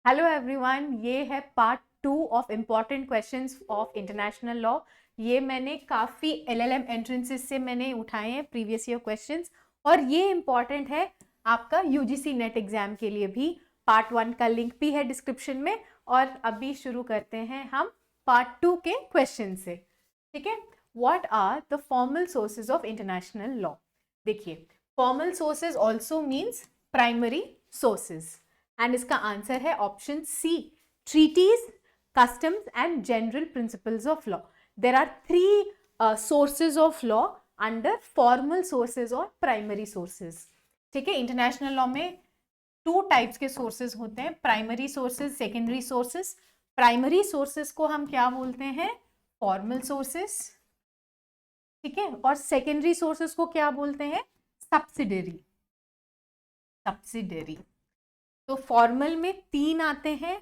Hello everyone, ये है part 2 of important questions of international law. ये मैंने काफ़ी एलएलएम एंट्रेंसेस से मैंने उठाए हैं प्रीवियस ईयर क्वेश्चंस, और ये इम्पॉर्टेंट है आपका यूजीसी नेट एग्जाम के लिए भी। पार्ट 1 का लिंक भी है डिस्क्रिप्शन में। और अभी शुरू करते हैं हम पार्ट 2 के क्वेश्चन से। ठीक है, what are the formal sources of international law? देखिए, formal sources also means primary sources, and इसका आंसर है option C, treaties, customs and general principles of law. There are 3 sources of law under formal sources और primary sources. ठीक है, international law में 2 types के sources होते हैं, primary sources, secondary sources. Primary sources को हम क्या बोलते हैं? Formal sources. ठीक है, और सेकेंडरी सोर्सेज को क्या बोलते हैं? सब्सिडरी। सब्सिडरी। तो फॉर्मल में 3 आते हैं,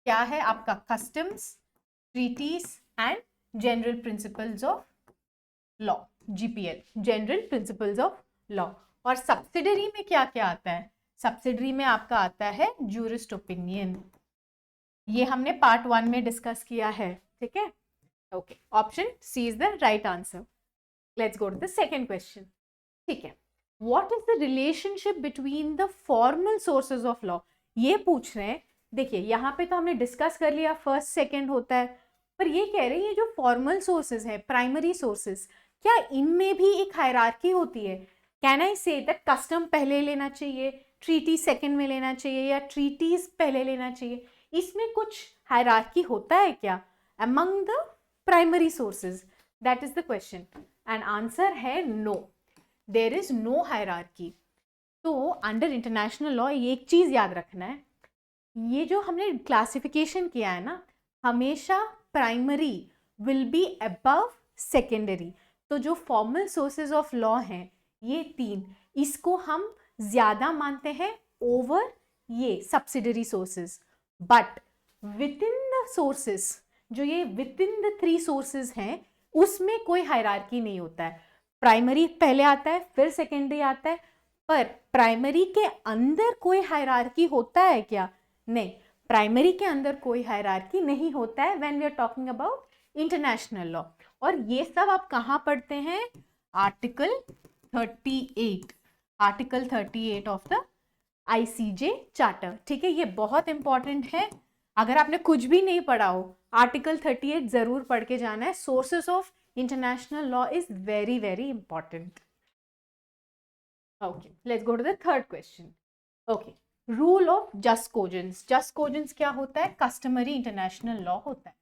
क्या है आपका? Customs, treaties and general principles of law, GPL, general principles of law. और सब्सिडरी में क्या क्या आता है? सब्सिडरी में आपका आता है जूरिस्ट ओपिनियन। ये हमने पार्ट 1 में डिस्कस किया है। ठीक है, okay, option C is the right answer. Let's go to the second question. ठीक है, What is the relationship between the formal sources of law? ये पूछ रहे हैं। देखिए, यहाँ पे तो हमने डिस्कस कर लिया फर्स्ट सेकंड होता है, पर ये कह रहे हैं ये जो फॉर्मल सोर्सेज है, प्राइमरी सोर्सेज, क्या इनमें भी एक हायरार्की होती है? Can I say that custom पहले लेना चाहिए, ट्रीटी सेकंड में लेना चाहिए, या ट्रीटीज पहले लेना चाहिए? इसमें कुछ हायरार्की होता है क्या among the primary sources? That is the question, and answer है no, there is no hierarchy. तो अंडर इंटरनेशनल लॉ ये एक चीज याद रखना है, ये जो हमने क्लासिफिकेशन किया है ना, हमेशा primary will be above secondary. तो जो फॉर्मल सोर्सेज ऑफ लॉ हैं ये 3, इसको हम ज्यादा मानते हैं ओवर ये subsidiary sources. But with in the sources, जो ये विद इन द 3 सोर्सेज हैं, उसमें कोई हायरार्की नहीं होता है। प्राइमरी पहले आता है, फिर सेकेंडरी आता है, पर प्राइमरी के अंदर कोई हायरार्की होता है क्या? नहीं, प्राइमरी के अंदर कोई हायरार्की नहीं होता है when we are talking about international law. और ये सब आप कहाँ पढ़ते हैं? Article 38, article 38 of the ICJ charter. ठीक है, ये बहुत इंपॉर्टेंट है। अगर आपने कुछ भी नहीं पढ़ा हो, आर्टिकल 38 जरूर पढ़ के जाना है। Sources of international law is very very important. Okay, let's go to the third question. Okay, rule of just cogence. Just cogence क्या होता है? customary international law होता है।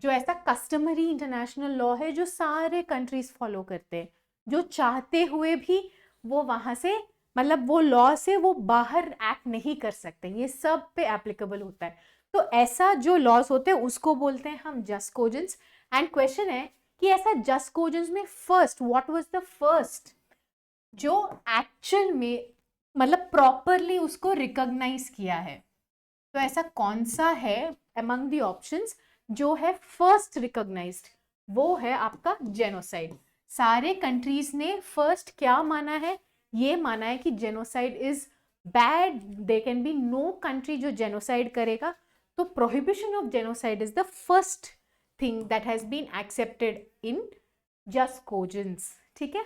जो ऐसा customary international law है जो सारे countries follow करते हैं, जो चाहते हुए भी वो वहां से, मतलब वो लॉ से वो बाहर एक्ट नहीं कर सकते, ये सब पे एप्लीकेबल होता है। तो ऐसा जो लॉज होते हैं उसको बोलते हैं हम जस्ट कोजेंस। एंड क्वेश्चन है कि ऐसा जस्ट कोजेंस में first, what was the first जो एक्चुअल में मतलब प्रॉपरली उसको रिकॉग्नाइज किया है? तो ऐसा कौन सा है अमंग द ऑप्शंस जो है फर्स्ट रिकॉग्नाइज्ड? वो है आपका जेनोसाइड। सारे कंट्रीज ने फर्स्ट क्या माना है? ये माना है कि genocide is bad, they can be no country जो जेनोसाइड करेगा। तो prohibition of genocide is the first thing that has been accepted in just cogence. ठीक है,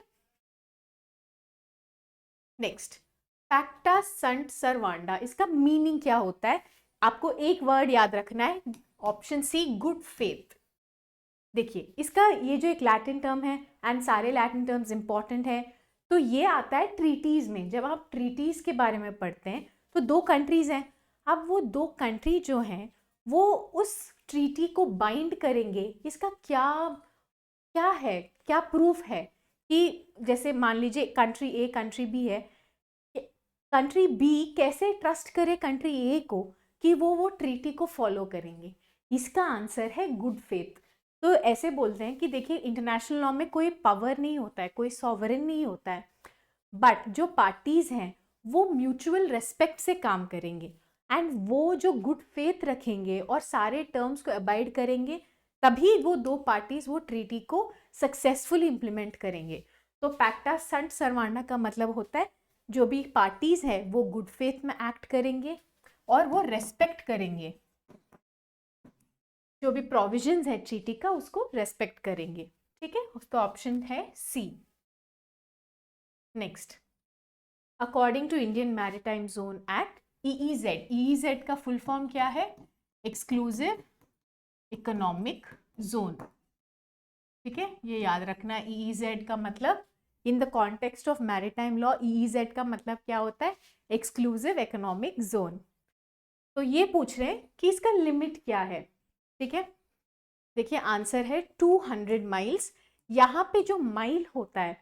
नेक्स्ट, पैक्टा संट सर्वांडा, इसका मीनिंग क्या होता है? आपको एक वर्ड याद रखना है, ऑप्शन सी, गुड फेथ। देखिए, इसका ये जो एक लैटिन टर्म है, एंड सारे लैटिन टर्म्स इंपॉर्टेंट है, तो ये आता है ट्रीटीज में। जब आप ट्रीटीज के बारे में पढ़ते हैं तो 2 कंट्रीज हैं। अब वो 2 कंट्री जो हैं वो उस ट्रीटी को बाइंड करेंगे, इसका क्या क्या है, क्या प्रूफ है? कि जैसे मान लीजिए कंट्री ए कंट्री बी है, कंट्री बी कैसे ट्रस्ट करे कंट्री ए को कि वो ट्रीटी को फॉलो करेंगे? इसका आंसर है गुड फेथ। तो ऐसे बोलते हैं कि देखिए, इंटरनेशनल लॉ में कोई पावर नहीं होता है, कोई सॉवरेन नहीं होता है, बट जो पार्टीज हैं वो म्यूचुअल रेस्पेक्ट से काम करेंगे, एंड वो जो गुड फेथ रखेंगे और सारे टर्म्स को अबाइड करेंगे, तभी वो 2 पार्टीज वो ट्रीटी को सक्सेसफुली इंप्लीमेंट करेंगे। तो पैक्टा संट सर्वांडा का मतलब होता है जो भी पार्टीज है वो गुड फेथ में एक्ट करेंगे, और वो रेस्पेक्ट करेंगे, जो भी प्रोविजंस है ट्रीटी का उसको रेस्पेक्ट करेंगे। ठीक है, तो ऑप्शन है C. Next, according to Indian maritime zone act, EEZ, EEZ का फुल फॉर्म क्या है? Exclusive economic zone. ठीक है, ये याद रखना, EEZ का मतलब in the context of maritime law, EEZ का मतलब क्या होता है? Exclusive economic zone. तो ये पूछ रहे हैं कि इसका लिमिट क्या है। ठीक है, देखिए आंसर है 200 माइल्स। यहाँ पे जो माइल होता है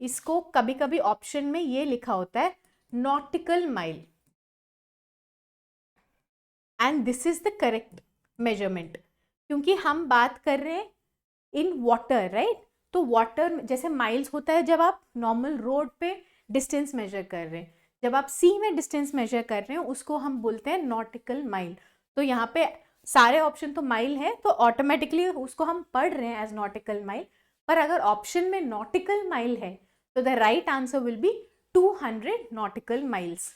इसको कभी कभी ऑप्शन में ये लिखा होता है nautical mile, and this is the correct measurement, क्योंकि हम बात कर रहे हैं इन वाटर, राइट? तो वाटर जैसे माइल्स होता है जब आप नॉर्मल रोड पे डिस्टेंस मेजर कर रहे हैं, जब आप सी में डिस्टेंस मेजर कर रहे हैं उसको हम बोलते हैं नॉटिकल माइल। तो यहाँ पे सारे ऑप्शन तो माइल है, तो ऑटोमेटिकली उसको हम पढ़ रहे हैं एज नॉटिकल माइल, पर अगर ऑप्शन में नॉटिकल माइल है तो the right answer will be 200 nautical miles.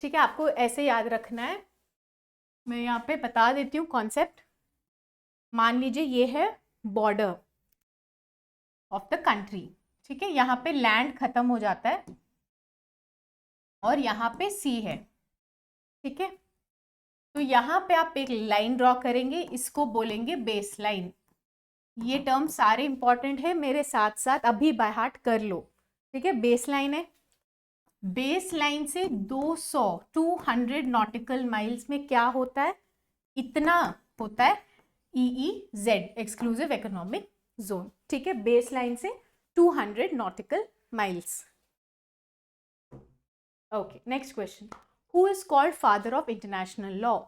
ठीक है, आपको ऐसे याद रखना है। मैं यहाँ पे बता देती हूँ कॉन्सेप्ट। मान लीजिए ये है बॉर्डर ऑफ द कंट्री। ठीक है, यहाँ पे लैंड खत्म हो जाता है और यहाँ पे सी है। ठीक है, तो यहाँ पे आप एक लाइन ड्रॉ करेंगे, इसको बोलेंगे बेस लाइन। ये टर्म सारे इंपॉर्टेंट है, मेरे साथ साथ अभी बाय हार्ट कर लो। ठीक है, बेस लाइन है, बेस लाइन से 200 नॉटिकल माइल्स में क्या होता है? इतना होता है EEZ, एक्सक्लूसिव इकोनॉमिक जोन। ठीक है, बेस लाइन से 200 nautical miles. Okay, next question, who is called father of international law?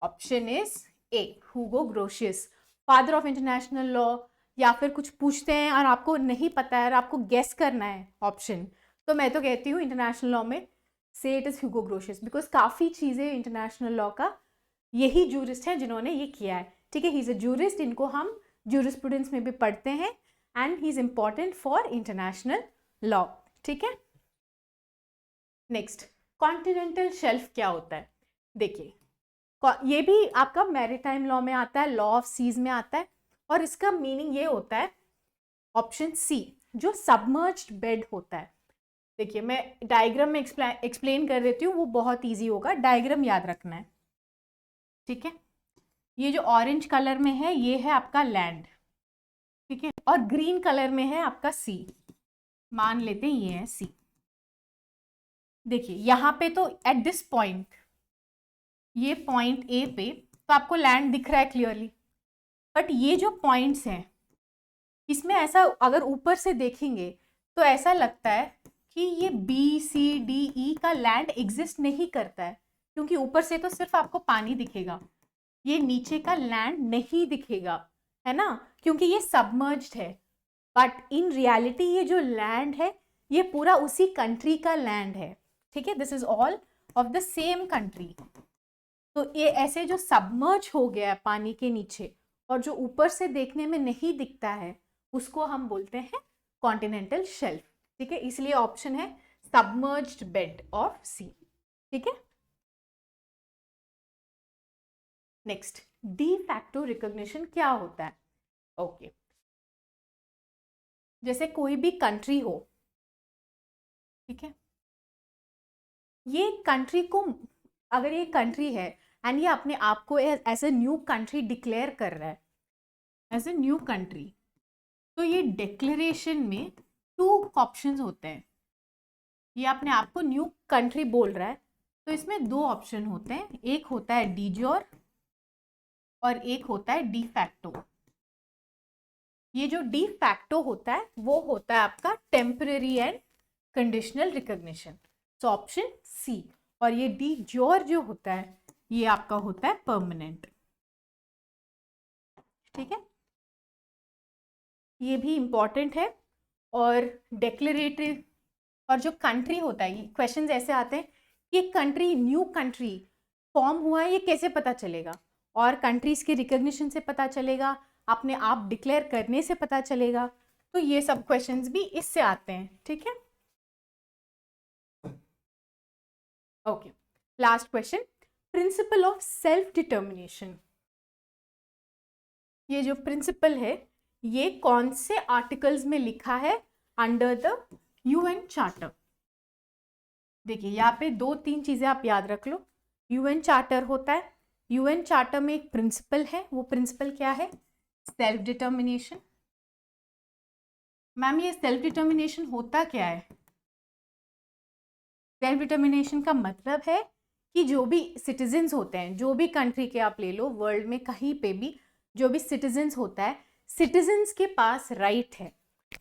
Option is a, Hugo Grotius, father of international law. या फिर कुछ पूछते हैं और आपको नहीं पता है और आपको गेस करना है ऑप्शन, तो मैं तो कहती हूँ इंटरनेशनल लॉ में से it is Hugo Grotius, because काफ़ी चीज़ें इंटरनेशनल लॉ का यही जूरिस्ट है जिन्होंने ये किया है। ठीक है, ही इज़ अ जूरिस्ट, इनको हम जूरिस्प्रूडेंस में भी पढ़ते हैं, and he is important for international law. ठीक है, नेक्स्ट, कॉन्टिनेंटल शेल्फ क्या होता है? देखिए, ये भी आपका मैरीटाइम लॉ में आता है, लॉ ऑफ सीज में आता है, और इसका मीनिंग ये होता है ऑप्शन सी, जो सबमर्ज्ड बेड होता है। देखिए मैं डायग्राम में एक्सप्लेन कर देती हूँ, वो बहुत इजी होगा, डायग्राम याद रखना है। ठीक है, ये जो ऑरेंज कलर में है ये है आपका लैंड। ठीक है, और ग्रीन कलर में है आपका सी, मान लेते हैं ये है सी। देखिए यहाँ पे तो एट दिस पॉइंट, ये पॉइंट ए पे तो आपको लैंड दिख रहा है क्लियरली, बट ये जो पॉइंट्स हैं इसमें ऐसा अगर ऊपर से देखेंगे तो ऐसा लगता है कि ये BCDE का लैंड एग्जिस्ट नहीं करता है, क्योंकि ऊपर से तो सिर्फ आपको पानी दिखेगा, ये नीचे का लैंड नहीं दिखेगा, है ना, क्योंकि ये सबमर्ज्ड है। बट इन रियलिटी ये जो लैंड है ये पूरा उसी कंट्री का लैंड है। ठीक है, this is all of the same country. तो ये ऐसे जो सबमर्ज हो गया है पानी के नीचे और जो ऊपर से देखने में नहीं दिखता है उसको हम बोलते हैं कॉन्टिनेंटल शेल्फ। ठीक है, इसलिए ऑप्शन है सबमर्ज्ड बेड ऑफ सी। ठीक है, नेक्स्ट, डी फैक्टो रिकॉग्निशन क्या होता है? ओके, जैसे कोई भी कंट्री हो, ठीक है, ये कंट्री को, अगर ये कंट्री है एंड ये अपने आप को as a new country declare कर रहा है, एज ए न्यू कंट्री, तो ये डिक्लेरेशन में 2 ऑप्शंस होते हैं। ये अपने आप को न्यू कंट्री बोल रहा है तो इसमें 2 ऑप्शन होते हैं, एक होता है डी ज्योर और एक होता है डी फैक्टो। ये जो डी फैक्टो होता है वो होता है आपका टेम्पररी एंड कंडीशनल रिकॉग्निशन, तो ऑप्शन सी। और ये डी ज्योर जो होता है ये आपका होता है परमानेंट। ठीक है, ये भी इंपॉर्टेंट है। और डिक्लेरेटिव, और जो कंट्री होता है, ये क्वेश्चंस ऐसे आते हैं कि कंट्री, न्यू कंट्री फॉर्म हुआ है, ये कैसे पता चलेगा? और कंट्रीज के रिकॉग्निशन से पता चलेगा, अपने आप डिक्लेयर करने से पता चलेगा, तो ये सब क्वेश्चंस भी इससे आते हैं। ठीक है, okay, last question, principle of self determination. ये जो प्रिंसिपल है ये कौन से आर्टिकल्स में लिखा है अंडर द यूएन चार्टर? देखिए यहाँ पे 2-3 चीजें आप याद रख लो। यूएन चार्टर होता है, यूएन चार्टर में एक प्रिंसिपल है, वो प्रिंसिपल क्या है? Self determination. मैम ये सेल्फ डिटर्मिनेशन होता क्या है? सेल्फ डिटर्मिनेशन का मतलब है कि जो भी सिटीजन्स होते हैं, जो भी कंट्री के आप ले लो, वर्ल्ड में कहीं पे भी जो भी सिटीजन्स होता है, सिटीजन्स के पास राइट है।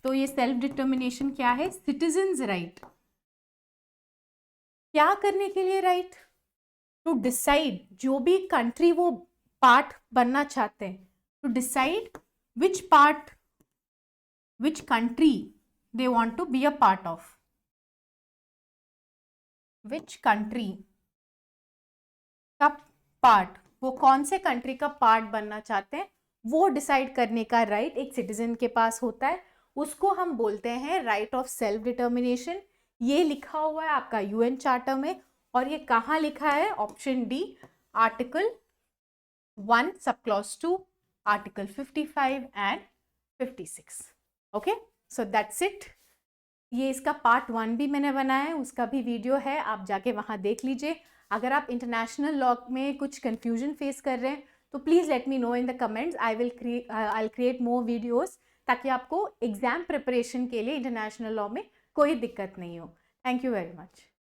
तो ये सेल्फ डिटर्मिनेशन क्या है? Citizens right. क्या करने के लिए राइट? टू डिसाइड, जो भी कंट्री वो पार्ट बनना चाहते हैं, to decide which part, which country they want to be a part of, which country का पार्ट, वो कौन से कंट्री का पार्ट बनना चाहते हैं, वो डिसाइड करने का राइट एक सिटीजन के पास होता है। उसको हम बोलते हैं राइट ऑफ सेल्फ डिटर्मिनेशन। ये लिखा हुआ है आपका यूएन चार्टर में, और ये कहाँ लिखा है? Option D, article 1 sub clause 2, article 55 and 56। Okay, so that's it. ये इसका पार्ट 1 भी मैंने बनाया है, उसका भी वीडियो है, आप जाके वहाँ देख लीजिए। अगर आप इंटरनेशनल लॉ में कुछ कंफ्यूजन फेस कर रहे हैं तो please let me know in the comments. I create more videos ताकि आपको एग्जाम प्रिपरेशन के लिए इंटरनेशनल लॉ में कोई दिक्कत नहीं हो। Thank you very much.